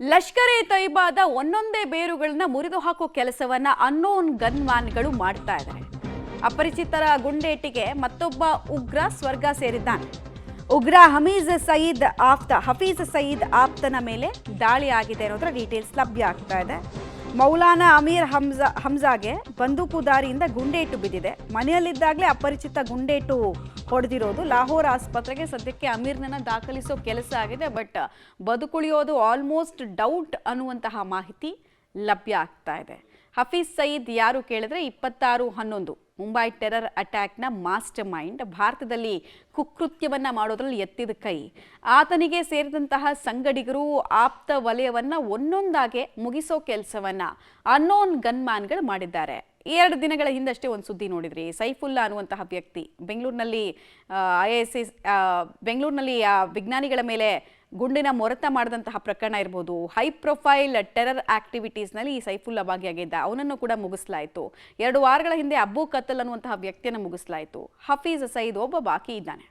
Lashkar A ತೈಬಾದ ಒಂದೊಂದೇ ಬೇರುಗಳನ್ನ ಮುರಿದು ಹಾಕೋ ಕೆಲಸವನ್ನ ಅನ್ನೋನ್ ಗನ್ ಮ್ಯಾನ್ಗಳು ಮಾಡ್ತಾ ಇದ್ದಾರೆ. ಅಪರಿಚಿತರ ಗುಂಡೇಟಿಗೆ ಮತ್ತೊಬ್ಬ ಉಗ್ರ ಸ್ವರ್ಗ ಸೇರಿದ್ದಾನೆ. ಉಗ್ರ ಹಫೀಜ್ ಸಯೀದ್ ಆಪ್ತನ ಮೇಲೆ ದಾಳಿ ಆಗಿದೆ ಅನ್ನೋದರ ಡೀಟೇಲ್ಸ್ ಲಭ್ಯ ಆಗ್ತಾ ಇದೆ. ಮೌಲಾನಾ ಅಮೀರ್ ಹಮ್ಜಾಗೆ ಬಂದೂಕುದಾರಿಯಿಂದ ಗುಂಡೇಟು ಬಿದ್ದಿದೆ. ಮನೆಯಲ್ಲಿದ್ದಾಗಲೇ ಅಪರಿಚಿತ ಗುಂಡೇಟು ಹೊಡೆದಿರೋದು. ಲಾಹೋರ್ ಆಸ್ಪತ್ರೆಗೆ ಸದ್ಯಕ್ಕೆ ಅಮೀರ್ನನ್ನ ದಾಖಲಿಸೋ ಕೆಲಸ ಆಗಿದೆ. ಬಟ್ ಬದುಕುಳಿಯೋದು ಆಲ್ಮೋಸ್ಟ್ ಡೌಟ್ ಅನ್ನುವಂತಹ ಮಾಹಿತಿ ಲಭ್ಯ ಆಗ್ತಾ ಇದೆ. ಹಫೀಜ್ ಸಯೀದ್ ಯಾರು ಕೇಳಿದ್ರೆ 26/11 ಮುಂಬೈ ಟೆರರ್ ಅಟ್ಯಾಕ್ನ ಮಾಸ್ಟರ್ ಮೈಂಡ್. ಭಾರತದಲ್ಲಿ ಕುಕೃತ್ಯವನ್ನ ಮಾಡೋದ್ರಲ್ಲಿ ಎತ್ತಿದ ಕೈ. ಆತನಿಗೆ ಸೇರಿದಂತಹ ಸಂಗಡಿಗರು ಆಪ್ತ ವಲಯವನ್ನ ಒಂದೊಂದಾಗೆ ಮುಗಿಸೋ ಕೆಲಸವನ್ನ ಅನ್ನೋನ್ ಗನ್ ಮ್ಯಾನ್ಗಳು ಮಾಡಿದ್ದಾರೆ. 2 ದಿನಗಳ ಹಿಂದಷ್ಟೇ ಒಂದು ಸುದ್ದಿ ನೋಡಿದ್ರಿ. ಸೈಫುಲ್ಲಾ ಅನ್ನುವಂತಹ ವ್ಯಕ್ತಿ ಬೆಂಗಳೂರಿನಲ್ಲಿ ಬೆಂಗಳೂರಿನಲ್ಲಿ ವಿಜ್ಞಾನಿಗಳ ಮೇಲೆ ಗುಂಡಿನ ಮೊರತ ಮಾಡಿದಂತಹ ಪ್ರಕರಣ ಇರಬಹುದು. ಹೈ ಪ್ರೊಫೈಲ್ ಟೆರರ್ ಆಕ್ಟಿವಿಟೀಸ್ನಲ್ಲಿ ಈ ಸೈಫುಲ್ಲಾ ಭಾಗಿಯಾಗಿದ್ದ. ಅವನನ್ನು ಕೂಡ ಮುಗಿಸಲಾಯಿತು. 2 ವಾರಗಳ ಹಿಂದೆ ಅಬ್ಬು ಕತ್ತಲ್ ಅನ್ನುವಂತಹ ವ್ಯಕ್ತಿಯನ್ನು ಮುಗಿಸಲಾಯಿತು. ಹಫೀಜ್ ಸಯೀದ್ ಒಬ್ಬ ಬಾಕಿ ಇದ್ದಾನೆ.